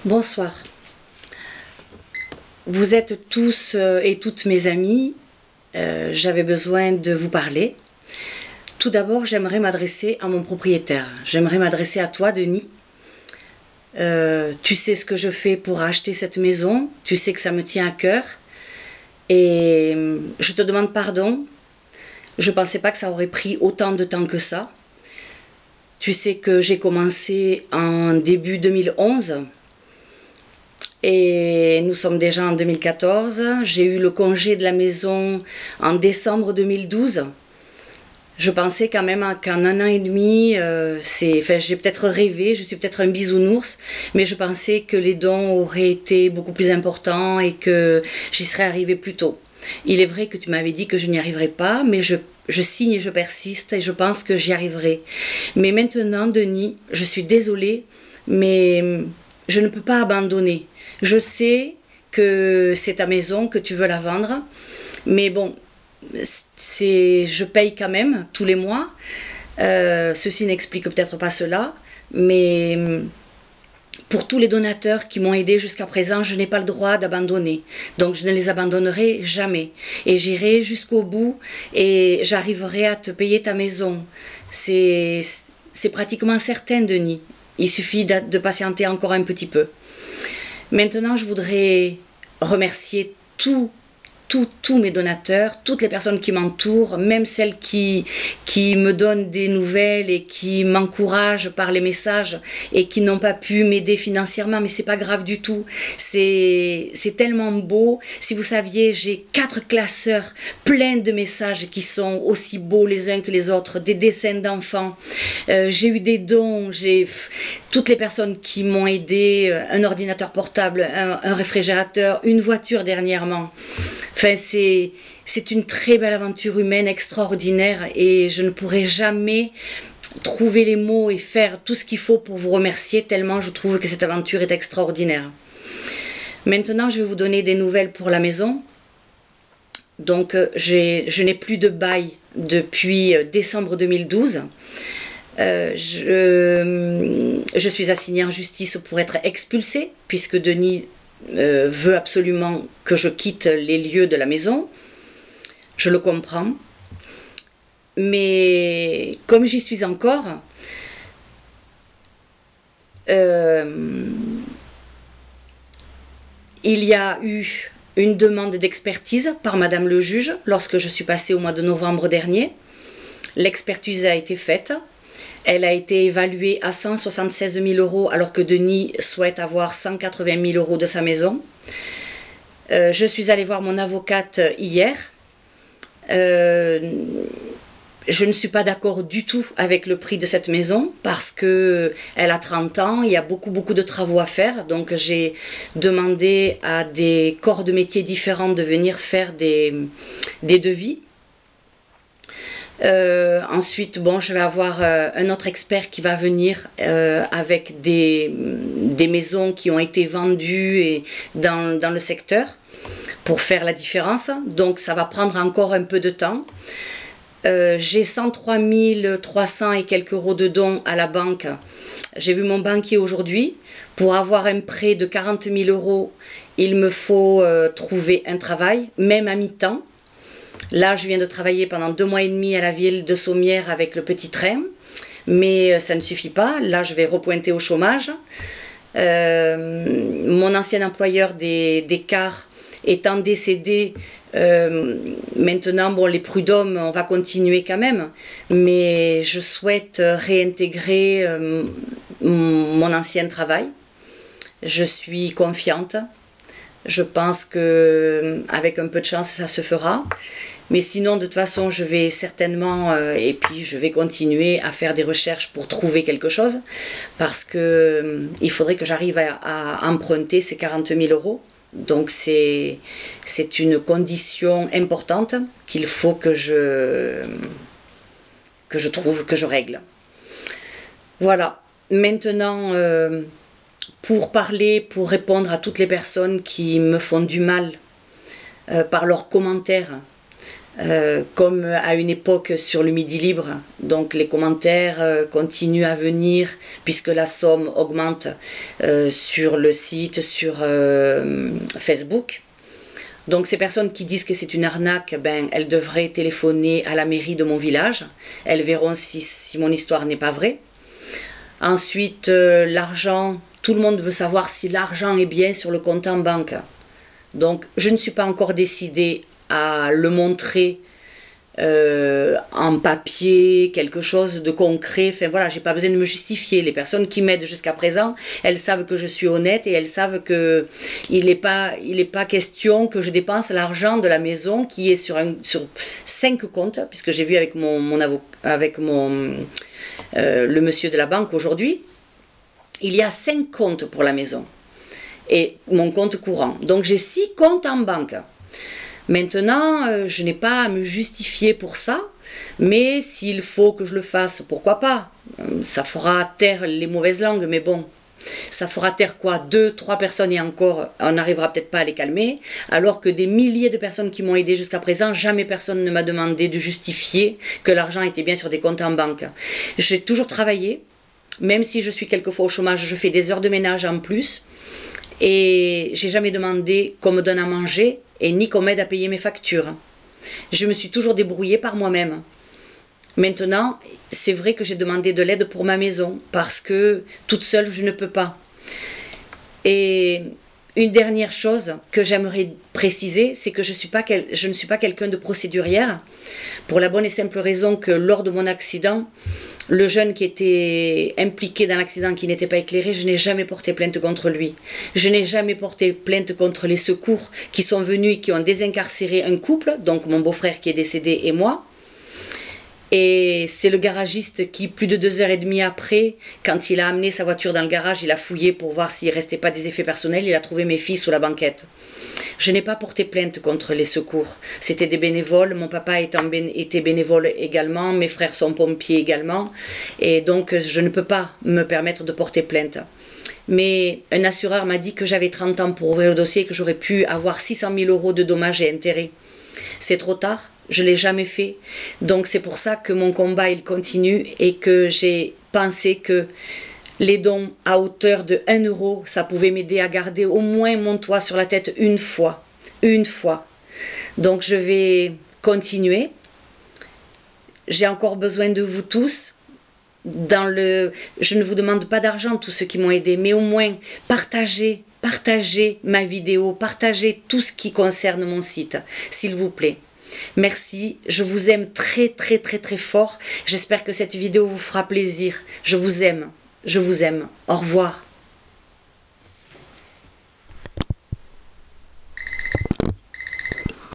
Bonsoir. Vous êtes tous et toutes mes amis. J'avais besoin de vous parler. Tout d'abord, j'aimerais m'adresser à mon propriétaire. J'aimerais m'adresser à toi, Denis. Tu sais ce que je fais pour acheter cette maison. Tu sais que ça me tient à cœur. Et je te demande pardon. Je ne pensais pas que ça aurait pris autant de temps que ça. Tu sais que j'ai commencé en début 2011. Et nous sommes déjà en 2014. J'ai eu le congé de la maison en décembre 2012. Je pensais quand même qu'en un an et demi, j'ai peut-être rêvé, je suis peut-être un bisounours, mais je pensais que les dons auraient été beaucoup plus importants et que j'y serais arrivée plus tôt. Il est vrai que tu m'avais dit que je n'y arriverais pas, mais je signe et je persiste et je pense que j'y arriverai. Mais maintenant, Denis, je suis désolée, mais je ne peux pas abandonner. Je sais que c'est ta maison, que tu veux la vendre, mais bon, je paye quand même tous les mois. Ceci n'explique peut-être pas cela, mais pour tous les donateurs qui m'ont aidé jusqu'à présent, je n'ai pas le droit d'abandonner. Donc je ne les abandonnerai jamais. Et j'irai jusqu'au bout et j'arriverai à te payer ta maison. C'est pratiquement certain, Denis. Il suffit de patienter encore un petit peu. Maintenant, je voudrais remercier tous mes donateurs, toutes les personnes qui m'entourent, même celles qui me donnent des nouvelles et qui m'encouragent par les messages et qui n'ont pas pu m'aider financièrement, mais c'est pas grave du tout. C'est tellement beau. Si vous saviez, j'ai 4 classeurs pleins de messages qui sont aussi beaux les uns que les autres, des dessins d'enfants. J'ai eu des dons, j'ai toutes les personnes qui m'ont aidé, un ordinateur portable, un réfrigérateur, une voiture dernièrement. Enfin, c'est une très belle aventure humaine extraordinaire et je ne pourrai jamais trouver les mots et faire tout ce qu'il faut pour vous remercier tellement je trouve que cette aventure est extraordinaire. Maintenant, je vais vous donner des nouvelles pour la maison. Donc, je n'ai plus de bail depuis décembre 2012. Je suis assignée en justice pour être expulsée puisque Denis veut absolument que je quitte les lieux de la maison. Je le comprends. Mais comme j'y suis encore, il y a eu une demande d'expertise par Madame le juge lorsque je suis passée au mois de novembre dernier. L'expertise a été faite. Elle a été évaluée à 176 000 € alors que Denis souhaite avoir 180 000 € de sa maison. Je suis allée voir mon avocate hier. Je ne suis pas d'accord du tout avec le prix de cette maison parce qu'elle a 30 ans, il y a beaucoup de travaux à faire. Donc j'ai demandé à des corps de métiers différents de venir faire des devis. Ensuite, bon, je vais avoir un autre expert qui va venir avec des maisons qui ont été vendues et dans le secteur pour faire la différence. Donc ça va prendre encore un peu de temps. J'ai 103 300 et quelques euros de dons à la banque. J'ai vu mon banquier aujourd'hui. Pour avoir un prêt de 40 000 €, il me faut trouver un travail, même à mi-temps. Là, je viens de travailler pendant 2 mois et demi à la ville de Sommières avec le petit train, mais ça ne suffit pas. Là, je vais repointer au chômage. Mon ancien employeur des cars étant décédé, maintenant, bon, les prud'hommes, on va continuer quand même, mais je souhaite réintégrer mon ancien travail. Je suis confiante. Je pense qu'avec un peu de chance, ça se fera. Mais sinon, de toute façon, je vais certainement, et puis je vais continuer à faire des recherches pour trouver quelque chose, parce que il faudrait que j'arrive à emprunter ces 40 000 €. Donc c'est une condition importante qu'il faut que je trouve, que je règle. Voilà. Maintenant, pour répondre à toutes les personnes qui me font du mal par leurs commentaires, comme à une époque sur le Midi Libre. Donc les commentaires continuent à venir puisque la somme augmente sur le site, sur Facebook. Donc ces personnes qui disent que c'est une arnaque, ben, elles devraient téléphoner à la mairie de mon village. Elles verront si mon histoire n'est pas vraie. Ensuite, l'argent, tout le monde veut savoir si l'argent est bien sur le compte en banque. Donc je ne suis pas encore décidée à le montrer en papier, quelque chose de concret. Enfin voilà, j'ai pas besoin de me justifier. Les personnes qui m'aident jusqu'à présent, elles savent que je suis honnête et elles savent que il n'est pas question que je dépense l'argent de la maison qui est sur 5 comptes, puisque j'ai vu avec mon avocat, avec le monsieur de la banque aujourd'hui, il y a 5 comptes pour la maison et mon compte courant. Donc j'ai 6 comptes en banque. Maintenant, je n'ai pas à me justifier pour ça, mais s'il faut que je le fasse, pourquoi pas? Ça fera taire les mauvaises langues, mais bon, ça fera taire quoi? 2, 3 personnes et encore, on n'arrivera peut-être pas à les calmer, alors que des milliers de personnes qui m'ont aidé jusqu'à présent, jamais personne ne m'a demandé de justifier que l'argent était bien sur des comptes en banque. J'ai toujours travaillé, même si je suis quelquefois au chômage, je fais des heures de ménage en plus, et j'ai jamais demandé qu'on me donne à manger et ni qu'on m'aide à payer mes factures. Je me suis toujours débrouillée par moi-même. Maintenant, c'est vrai que j'ai demandé de l'aide pour ma maison parce que toute seule, je ne peux pas. Et une dernière chose que j'aimerais préciser, c'est que je ne suis pas quelqu'un de procédurière pour la bonne et simple raison que lors de mon accident, le jeune qui était impliqué dans l'accident, qui n'était pas éclairé, je n'ai jamais porté plainte contre lui. Je n'ai jamais porté plainte contre les secours qui sont venus et qui ont désincarcéré un couple, donc mon beau-frère qui est décédé et moi. Et c'est le garagiste qui, plus de 2h30 après, quand il a amené sa voiture dans le garage, il a fouillé pour voir s'il ne restait pas des effets personnels, il a trouvé mes filles sous la banquette. Je n'ai pas porté plainte contre les secours. C'était des bénévoles, mon papa était bénévole également, mes frères sont pompiers également, et donc je ne peux pas me permettre de porter plainte. Mais un assureur m'a dit que j'avais 30 ans pour ouvrir le dossier et que j'aurais pu avoir 600 000 € de dommages et intérêts. C'est trop tard, je ne l'ai jamais fait. Donc c'est pour ça que mon combat il continue et que j'ai pensé que les dons à hauteur de 1 €, ça pouvait m'aider à garder au moins mon toit sur la tête une fois. Une fois. Donc je vais continuer. J'ai encore besoin de vous tous. Je ne vous demande pas d'argent, tous ceux qui m'ont aidé, mais au moins partagez ma vidéo, partagez tout ce qui concerne mon site, s'il vous plaît. Merci, je vous aime très très très très fort. J'espère que cette vidéo vous fera plaisir. Je vous aime. Au revoir.